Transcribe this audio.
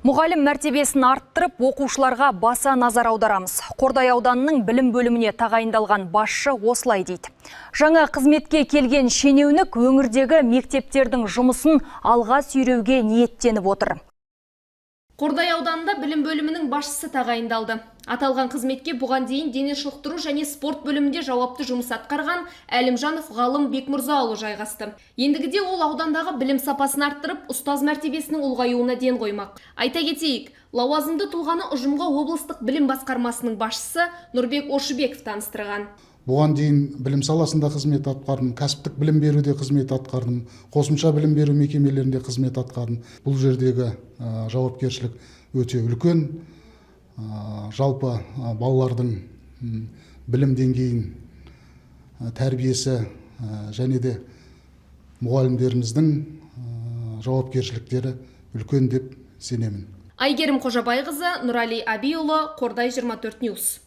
Мұғалім мәртебесін арттырып, оқушыларға баса назар аударамыз. Қордай ауданының білім бөліміне тағайындалған басшы осылай дейді. Жаңа қызметке келген шенеунік өңірдегі мектептердің жұмысын алға сүйреуге ниеттеніп отыр. Қордай ауданында білім бөлімінің басшысы тағайындалды. Аталған қызметке бұған дейін дене шынықтыру және спорт бөлімінде жауапты жұмыс атқарған Әлімжанов Ғалым Бекмырзаұлы жайғасты. Ендігіде ол аудандағы білім сапасын арттырып, ұстаз мәртебесінің ұлғаюына ден қоймақ. Айта кетейік, лауазымды тұлғаны ұжымға облыстық білім басқармасының басшысы Нұрбек Ошыбеков таныстырған. Бұған дейін білім саласында қызмет атқардым, кәсіптік білім беруде қызмет атқардым, қосымша білім беру мекемелерінде қызмет атқардым. Бұл жердегі жауапкершілік өте үлкен. Жалпы балалардың білім деңгейін, тәрбиесі және де мұғалімдеріміздің жауапкершіліктері үлкен деп сенемін. Айгерім Қожабайқызы, Нұрали Абиұлы, Қордай 24 Ньюс.